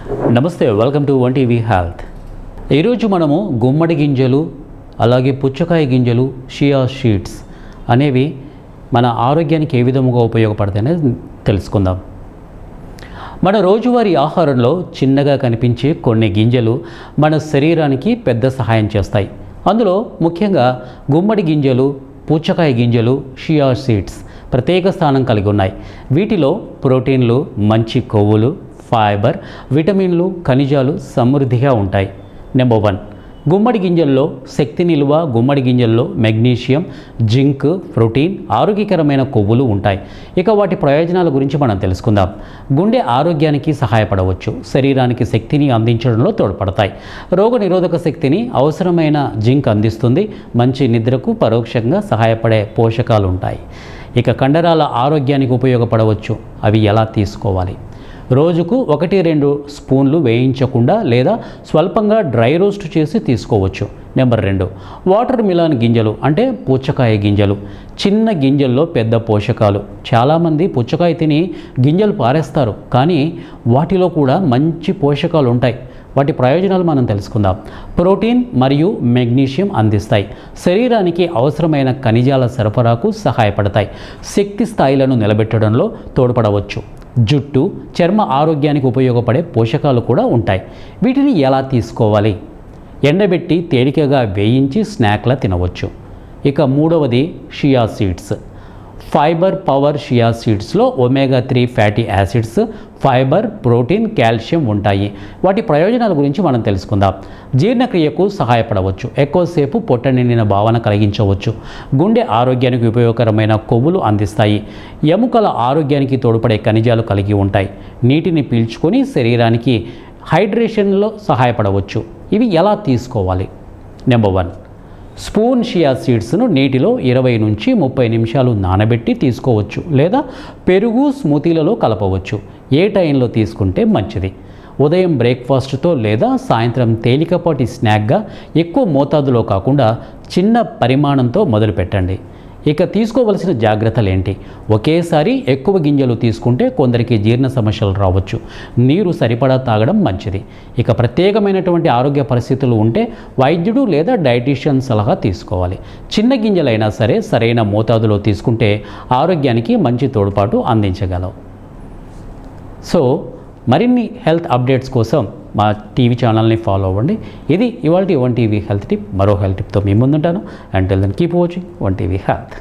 నమస్తే, welcome to one TV health. ఈరోజు మనము గుమ్మడి గింజలు, అలాగే పుచ్చకాయ గింజలు, షియా సీడ్స్ అనేవి మన ఆరోగ్యానికి ఏ విధముగా ఉపయోగపడతాయనేది తెలుసుకుందాం. మన రోజువారీ ఆహారంలో చిన్నగా కనిపించే కొన్ని గింజలు మన శరీరానికి పెద్ద సహాయం చేస్తాయి. అందులో ముఖ్యంగా గుమ్మడి గింజలు, పుచ్చకాయ గింజలు, షియా సీడ్స్ ప్రత్యేక స్థానం కలిగి ఉన్నాయి. వీటిలో ప్రోటీన్లు, మంచి కొవ్వులు, ఫైబర్, విటమిన్లు, ఖనిజాలు సమృద్ధిగా ఉంటాయి. నెంబర్ 1, గుమ్మడి గింజల్లో శక్తి నిల్వ. గుమ్మడి గింజల్లో మెగ్నీషియం, జింక్, ప్రోటీన్, ఆరోగ్యకరమైన కొవ్వులు ఉంటాయి. ఇక వాటి ప్రయోజనాల గురించి మనం తెలుసుకుందాం. గుండె ఆరోగ్యానికి సహాయపడవచ్చు, శరీరానికి శక్తిని అందించడంలో తోడ్పడతాయి, రోగనిరోధక శక్తిని, అవసరమైన జింక్ అందిస్తుంది, మంచి నిద్రకు పరోక్షంగా సహాయపడే పోషకాలు ఉంటాయి. ఇక కండరాల ఆరోగ్యానికి ఉపయోగపడవచ్చు. అవి ఎలా తీసుకోవాలి? రోజుకు 1-2 స్పూన్లు వేయించకుండా లేదా స్వల్పంగా డ్రై రోస్ట్ చేసి తీసుకోవచ్చు. నెంబర్ 2, వాటర్ మిలాన్ గింజలు అంటే పుచ్చకాయ గింజలు. చిన్న గింజల్లో పెద్ద పోషకాలు. చాలామంది పుచ్చకాయ తిని గింజలు పారేస్తారు, కానీ వాటిలో కూడా మంచి పోషకాలు ఉంటాయి. వాటి ప్రయోజనాలు మనం తెలుసుకుందాం. ప్రోటీన్ మరియు మెగ్నీషియం అందిస్తాయి, శరీరానికి అవసరమైన ఖనిజాల సరఫరాకు సహాయపడతాయి, శక్తి స్థాయిలను నిలబెట్టడంలో తోడ్పడవచ్చు. జుట్టు, చర్మ ఆరోగ్యానికి ఉపయోగపడే పోషకాలు కూడా ఉంటాయి. వీటిని ఎలా తీసుకోవాలి? ఎండబెట్టి తేలికగా వేయించి స్నాక్లా తినవచ్చు. ఇక 3వది chia seeds. Fibre power. Chia సీడ్స్లో omega 3 fatty acids, fibre, protein, calcium ఉంటాయి. వాటి ప్రయోజనాల గురించి మనం తెలుసుకుందాం. జీర్ణక్రియకు సహాయపడవచ్చు, ఎక్కువసేపు పొట్ట నిండిన భావన కలిగించవచ్చు, గుండె ఆరోగ్యానికి ఉపయోగకరమైన కొవ్వులు అందిస్తాయి, ఎముకల ఆరోగ్యానికి తోడ్పడే ఖనిజాలు కలిగి ఉంటాయి, నీటిని పీల్చుకొని శరీరానికి హైడ్రేషన్లో సహాయపడవచ్చు. ఇవి ఎలా తీసుకోవాలి? నెంబర్ 1, స్పూన్ షియా సీడ్స్ను నీటిలో 20 నుంచి 30 నిమిషాలు నానబెట్టి తీసుకోవచ్చు, లేదా పెరుగు, స్మూతీలలో కలపవచ్చు. ఏ టైంలో తీసుకుంటే మంచిది? ఉదయం బ్రేక్ఫాస్ట్తో లేదా సాయంత్రం తేలికపాటి స్నాక్గా ఎక్కువ మోతాదులో కాకుండా చిన్న పరిమాణంతో మొదలుపెట్టండి. ఇక తీసుకోవలసిన జాగ్రత్తలు ఏంటి? ఒకేసారి ఎక్కువ గింజలు తీసుకుంటే కొందరికి జీర్ణ సమస్యలు రావచ్చు. నీరు సరిపడా తాగడం మంచిది. ఇక ప్రత్యేకమైనటువంటి ఆరోగ్య పరిస్థితులు ఉంటే వైద్యుడు లేదా డైటీషియన్ సలహా తీసుకోవాలి. చిన్న గింజలైనా సరే సరైన మోతాదులో తీసుకుంటే ఆరోగ్యానికి మంచి తోడ్పాటు అందించగలవు. సో మరిన్ని హెల్త్ అప్డేట్స్ కోసం మా టీవీ ఛానల్ని ఫాలో అవ్వండి. ఇది ఇవాల్టి వన్ టీవీ హెల్త్ టిప్. మరో హెల్త్ టిప్తో మీ ముందుంటాను. Until then keep watching one TV health.